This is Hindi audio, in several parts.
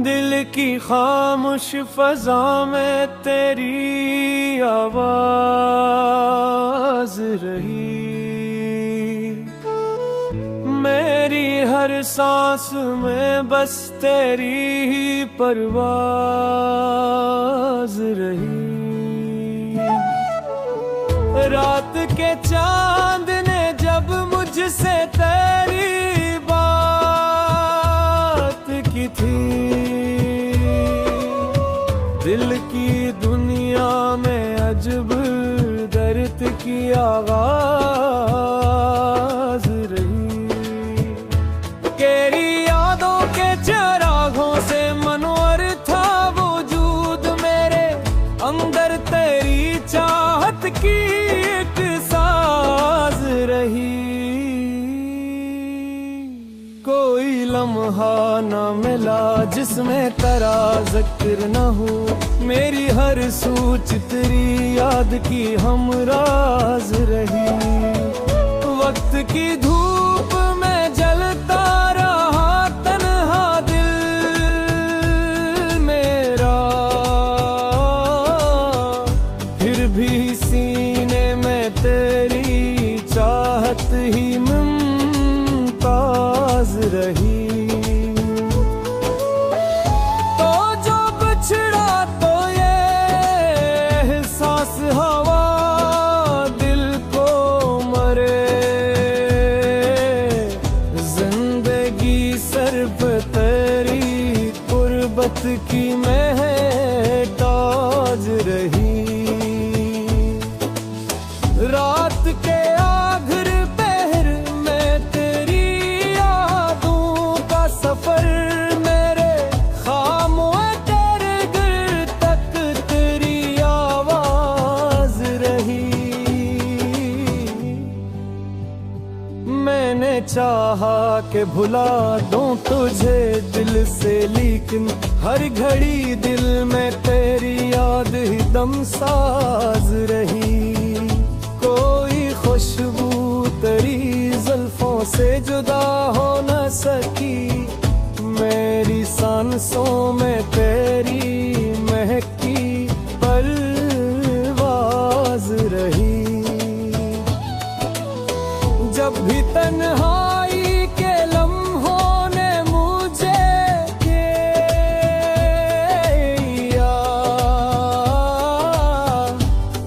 दिल की खामोश फजा में तेरी आवाज रही। मेरी हर सांस में बस तेरी ही परवाज रही। रात के चांद ने जब मुझसे तेरी बात की थी, दिल की दुनिया में अजब दर्द की आवाज रही। तेरी यादों के चिरागों से मनवर था वजूद मेरे अंदर, तेरी चाहत की एक साज रही। कोई लम्हा न मिला जिसमें तेरा जिक्र न हो, मेरी हर सोच तेरी याद की हमराज रही। वक्त की धूप में जलता रहा तन्हा दिल मेरा, फिर भी सीने में तेरी चाहत ही मुमताज रही। तो जो बिछड़ा तो ये एहसास हवा दिल को मरे, जिंदगी सिर्फ तेरी कुर्बत की महताज रही। रात के आखिर पहर में तेरी यादों का सफर, मेरे खामोश तेरे घर तक तेरी आवाज रही। मैंने चाहा कि भुला दूं तुझे दिल से, लेकिन हर घड़ी दिल में तेरी याद ही दमसाज रही। कोई खुशबू तेरी जुल्फों से जुदा हो न सकी, मेरी सांसों में तेरी महकी परवाज रही। जब भी तन्हाई के लम्हों ने मुझे किया,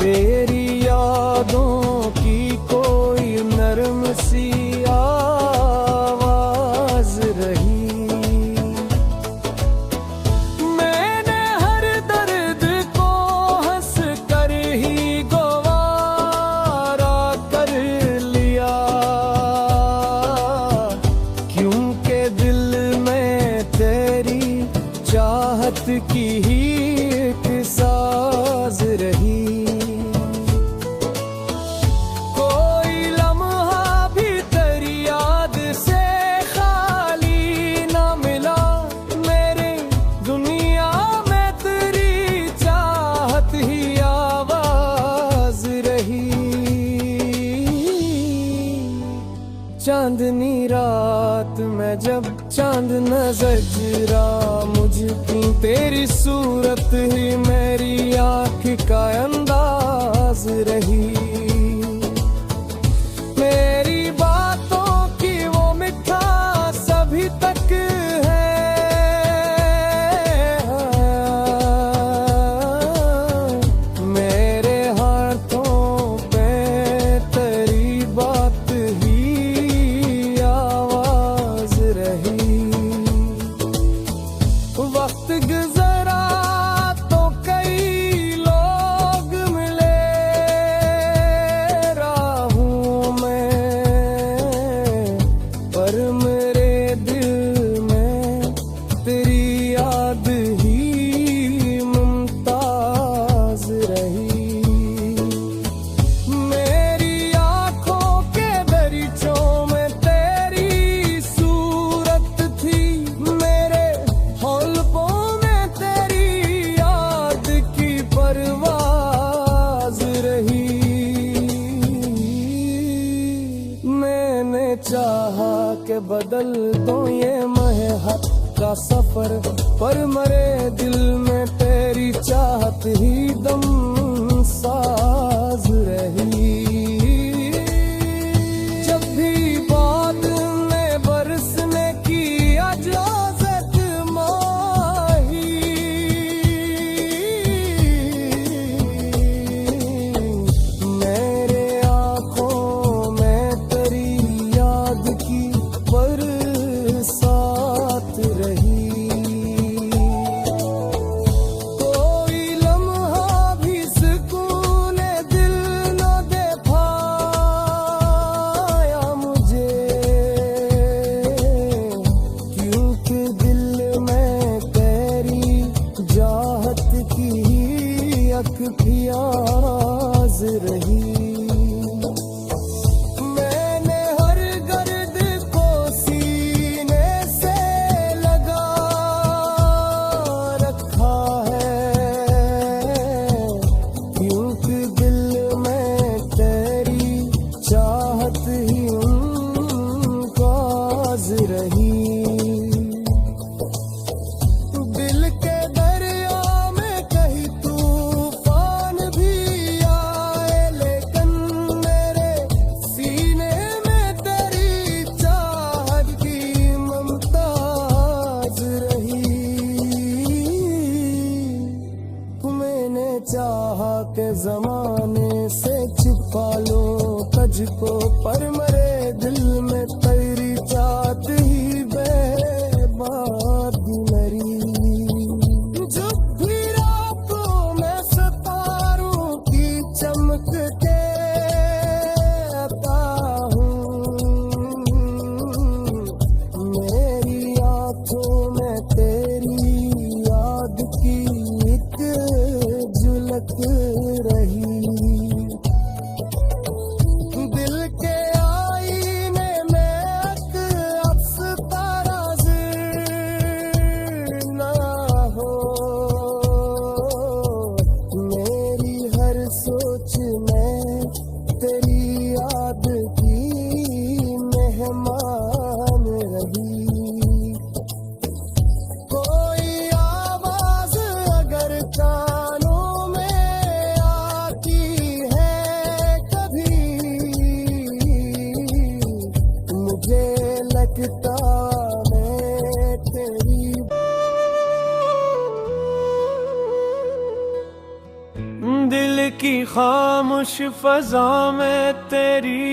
तेरी यादों की कोई नरम सी आवाज रही। मैंने हर दर्द को हंस कर ही गवारा कर लिया, क्योंकि दिल में तेरी चाहत की ही एक साज रही। कोई लम्हा भी तेरी याद से खाली ना मिला, मेरे दुनिया में तेरी चाहत ही आवाज रही। चांदनी रात में जब चांद नजरा मुझकी, तेरी सूरत ही मेरी आँख का अंदाज रही। मेरी बातों की वो मिठास अभी तक है, मेरे हाथों पे तेरी बात ही आवाज रही। वक्त गुजरा तो कई लोग मिले राहों में, पर मेरे दिल में तेरी याद ही मुमताज रही। मेरी आँखों के दरीचों में तेरी सूरत थी, मेरे हौलपों में तेरी याद की परवाज रही। मैंने चाहा कि बदल दो ये महक का का सफर, पर मरे दिल में तेरी चाहत ही दम साज रही। जब भी बात में बरसने की इजाजत माही, मेरे आंखों में तेरी याद की बरसात रही। कोई लम्हा भी सुकून दिल न दे पाया मुझे, क्योंकि दिल में तेरी चाहत की अख प्याज रही। मैंने हर गर्द को सीने से लगा रखा है, क्योंकि दिल में तेरी चाहत ही उनकाज रही। दिल के दरिया में कहीं तूफान भी आए, लेकिन मेरे सीने में तेरी चाहत की मुमताज रही। मैंने चाहा के जमाने से छुपा लो तुझको, पर मरे दिल में तेरी चाहत ही बेबाद मरी। जब भी रातों में सितारों की चमक के आता हूँ, मेरी आंखों में तेरी याद की एक झलक रही। दिल के आईने में एक अक्स ताराज़ ना हो, मेरी हर सोच में तेरी याद की मेहमान रही। कोई आवाज अगर कानों में आती है कभी, मुझे लगता मैं तेरी दिल की खामोश फजा में तेरी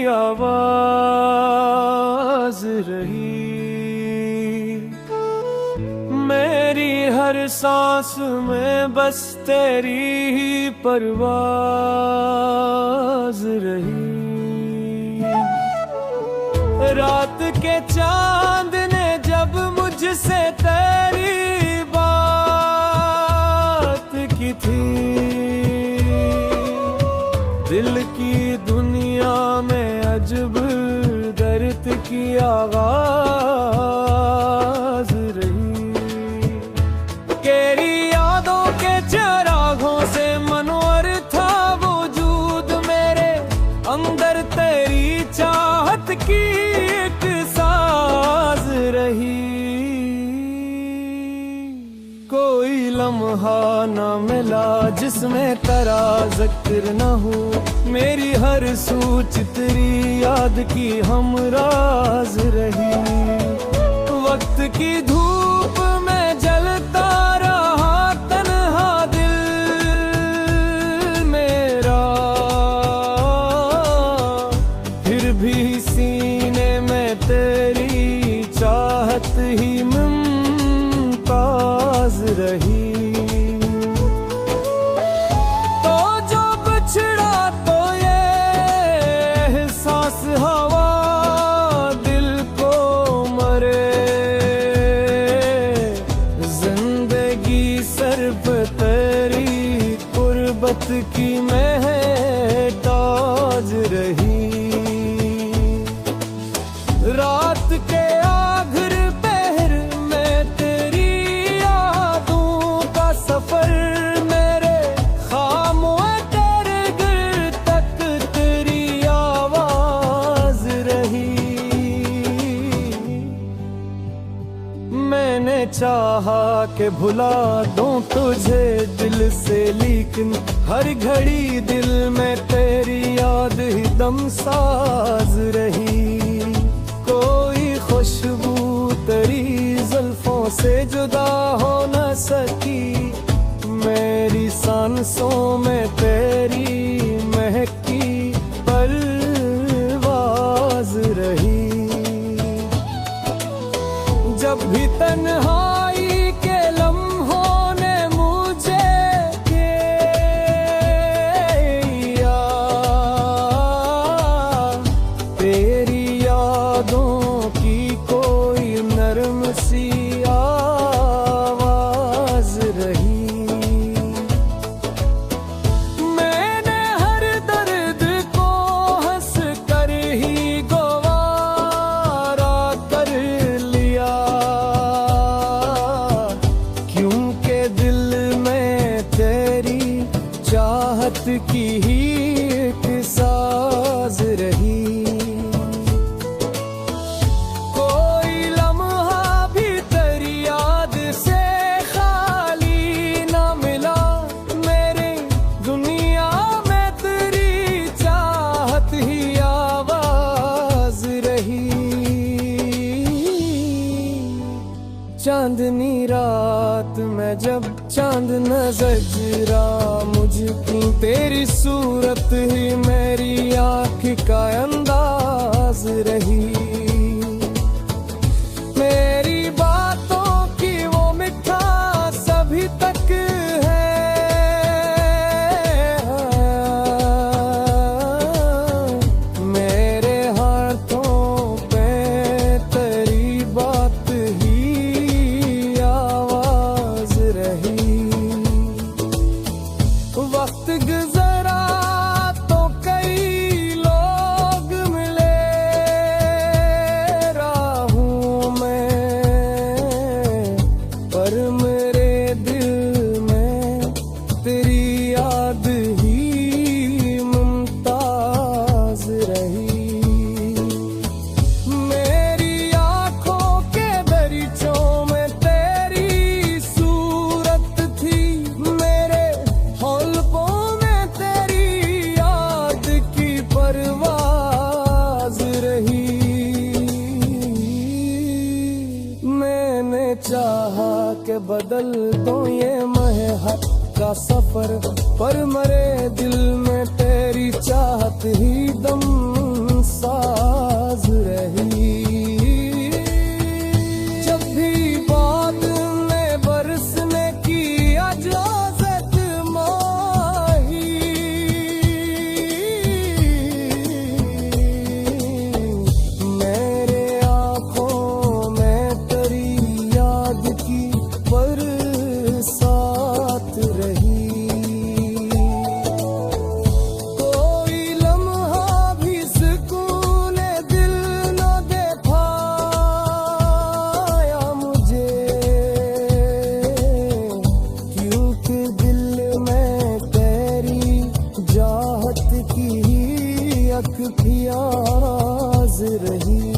आवाज रही। मेरी हर सांस में बस तेरी ही परवाज रही। रात के चांद ने जब मुझसे तेरी बात की थी, दिल की दुनिया में अजब दर्द की आवाज रही। तेरी यादों के चिरागों से मनवर था वजूद मेरे अंदर, तेरी चाहत की एक साज रही। कोई लम्हा न मिला जिसमें तेरा जिक्र न हो, मेरी हर सोच तेरी याद की हमराज रही। वक्त की धूप में जलता रहा तन्हा दिल मेरा, फिर भी सीने में तेरी चाहत ही मुमताज रही। तो जो बिछड़ा तो ये एहसास हवा दिल को मरे, जिंदगी सिर्फ तेरी कुर्बत की महताज रही। रात के आखिर पहर में तेरी यादों का सफर, मेरे खामोश तेरे गिर तक तेरी आवाज रही। मैं चाहा कि भुला दूं तुझे दिल से, लेकिन हर घड़ी दिल में तेरी याद ही दमसाज रही। कोई खुशबू तेरी जुल्फों से जुदा हो न सकी, मेरी सांसों में तेरी महकी परवाज रही। जब भी तन्हाई के लम्हों ने मुझे किया, तेरी यादों की कोई नरम सी आवाज रही। मैंने हर दर्द को हंस कर ही गवारा कर लिया, क्योंकि दिल में तेरी चाहत की ही एक साज रही। कोई लम्हा भी तेरी याद से खाली ना मिला, मेरे दुनिया में तेरी चाहत ही आवाज रही। चांदनी रात में जब चांद नजरा मुझकी, तेरी सूरत ही मेरी आँख का अंदाज रही। मेरी बातों की वो मिठास अभी तक है, मेरे हाथों पे तेरी बात ही आवाज रही। वक्त गुजरा तो कई लोग मिले राहों में, पर मेरे दिल में तेरी याद ही मुमताज रही। मेरी आँखों के दरीचों में तेरी सूरत थी, मेरे हौलकों में तेरी याद की परवाज रही। मैंने चाहा कि बदल दो ये महक का सफर, पर मरे दिल में तेरी चाहत ही दम साज रही। जब भी बाद में बरसने की इजाजत माही, मेरे आँखों में तेरी याद की बरसात रही। कोई लम्हा भी सुकून दिल न दे पाया मुझे, क्योंकि दिल में तेरी चाहत की ही अख्तियाज रही।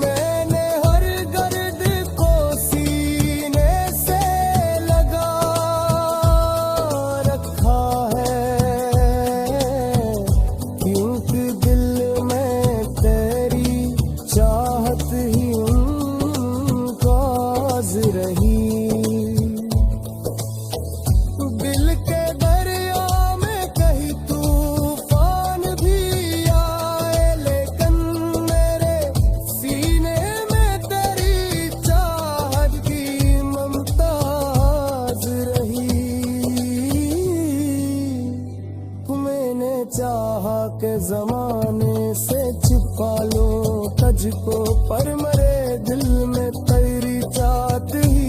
मैंने हर गर्द को सीने से लगा रखा है, क्योंकि दिल में तेरी चाहत ही उनकाज रही। दिल के दरिया में कहीं तूफान भी आए, लेकिन मेरे सीने में तेरी चाहत की मुमताज रही। मैंने चाहा के जमाने से छिपा लो तुझको, पर मरे दिल में तेरी चाहत ही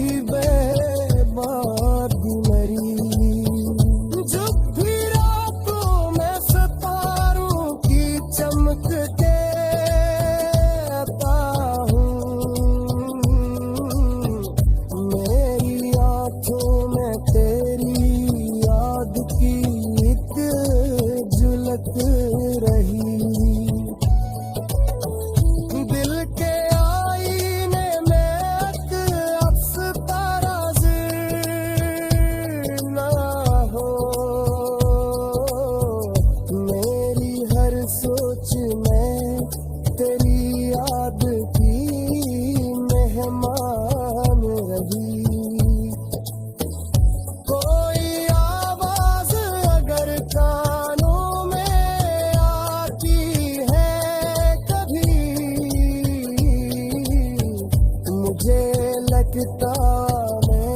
टाले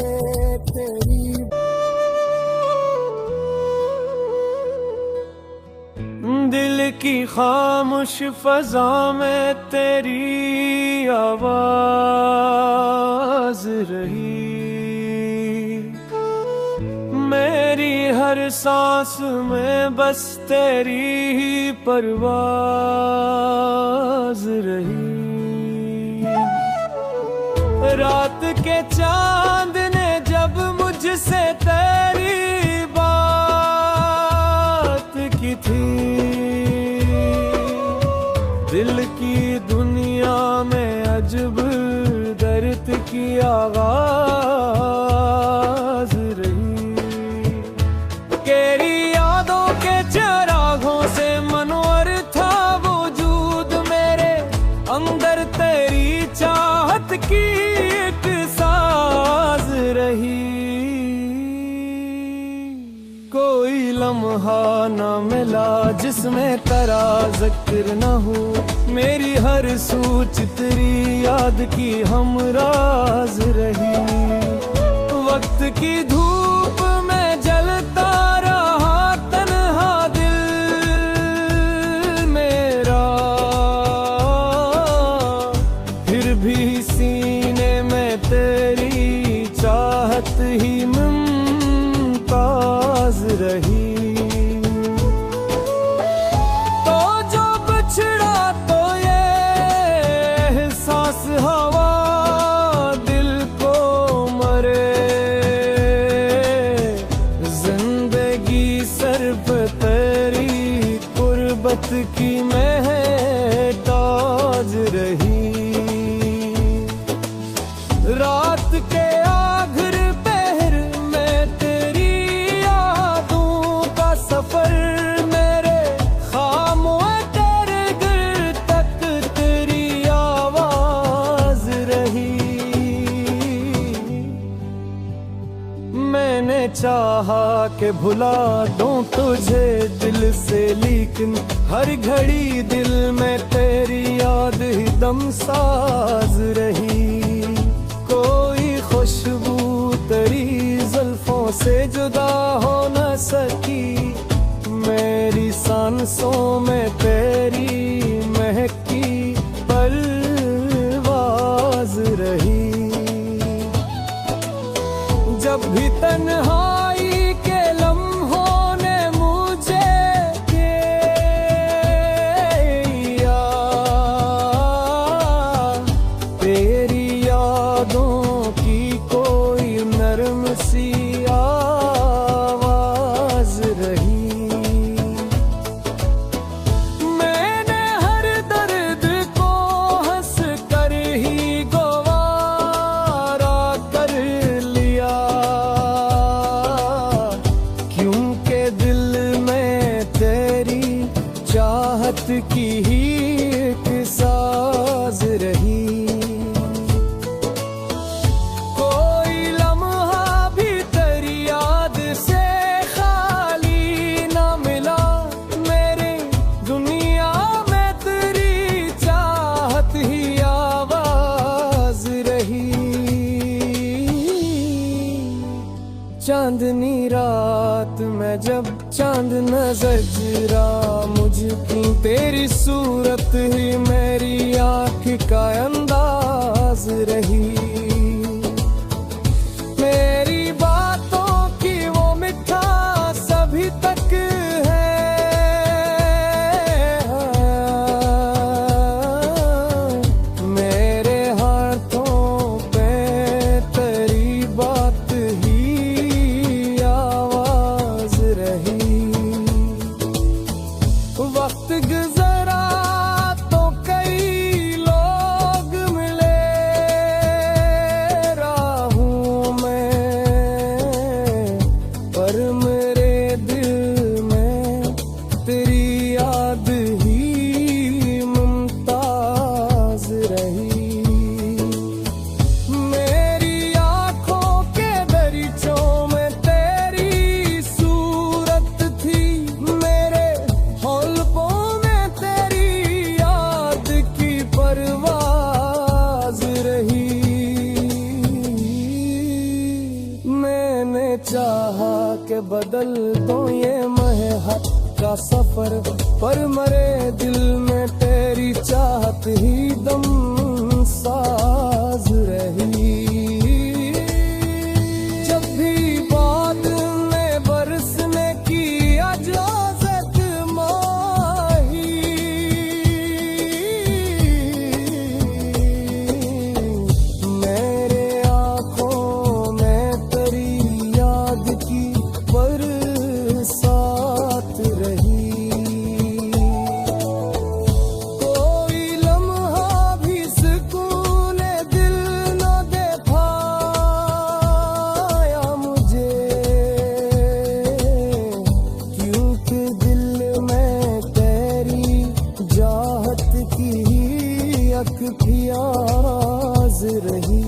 तेरी। दिल की खामोश फजा में तेरी आवाज रही, मेरी हर सांस में बस तेरी ही परवाज रही। रात के चांद ने जब मुझसे तेरी बात की थी, दिल की दुनिया में अजब दर्द की आवाज रही। तेरी यादों के चिरागों से मनवर था वजूद मेरे अंदर, तेरी चाहत की एक साज रही। कोई लम्हा न मिला जिसमें तेरा जिक्र न हो, मेरी हर सोच तेरी याद की हमराज रही। वक्त की धूप में जलता रहा तन्हा दिल मेरा, फिर भी सीने में तेरी चाहत ही मुमताज रही। तो जो बिछड़ा तो ये सांस हवा दिल को मरे, जिंदगी सिर्फ तेरी कुर्बत की महताज रही। रात के आखिर पहर में तेरी यादों का सफर, मेरे खामोश तेरे दिल तक तेरी आवाज रही। मैंने चाहा कि भुला दूं तुझे दिल से, लेकिन हर घड़ी दिल में तेरी याद ही दमसाज रही। कोई खुशबू तेरी जुल्फों से जुदा हो न सकी, मेरी सांसों में तेरी महकी परवाज रही। जब भी तन्हाई के लम्हों ने मुझे किया, तेरी यादों की कोई नरम सी आवाज रही। मैंने हर दर्द को हंस कर ही गवारा कर लिया, क्योंकि दिल में तेरी चाहत की ही एक साज रही। कोई लम्हा भी तेरी याद से खाली ना मिला, मेरी दुनिया में तेरी चाहत ही आवाज रही। चांदनी रात में जब चांद नजरा मुझकी, तेरी सूरत ही मेरी आँख का अंदाज रही। मेरी बातों की वो मिठास अभी तक है, मेरे हाथों पे तेरी बात ही आवाज रही। वक्त गुजरा तो कई लोग मिले, चाहा के बदल दो ये महक का सफर, पर मरे दिल में तेरी चाहत ही दम साज रही। जब भी बात में बरसने की इजाजत माही, मेरे आंखों में तेरी याद की बरसात रही। कोई लम्हा भी सुकून दिल न दे पाया मुझे, क्योंकि दिल में तेरी चाहत की अख प्याज रही।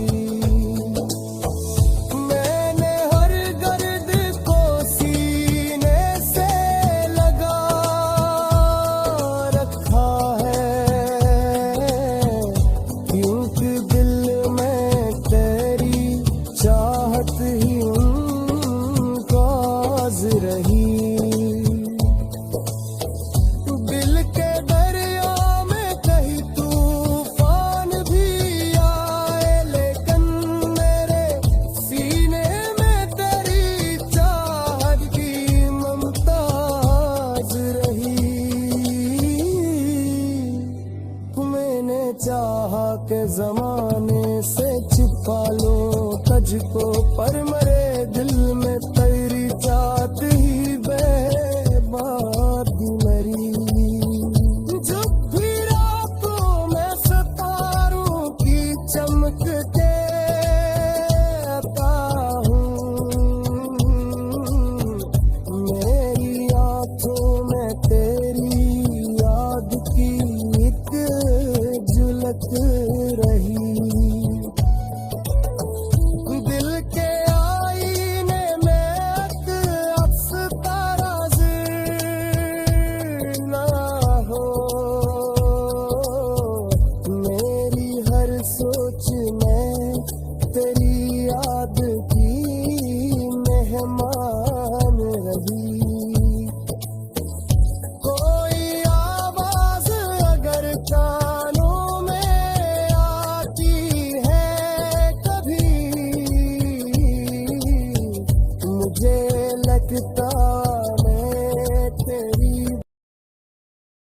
मैंने हर गर्द को सीने से लगा रखा है, क्योंकि दिल में तेरी चाहत ही उनकाज रही। दिल के दरिया में कहीं तूफान भी आए, लेकिन मेरे सीने में तेरी चाहत की मुमताज रही। मैंने चाहा के जमाने से छुपा लो तुझको, पर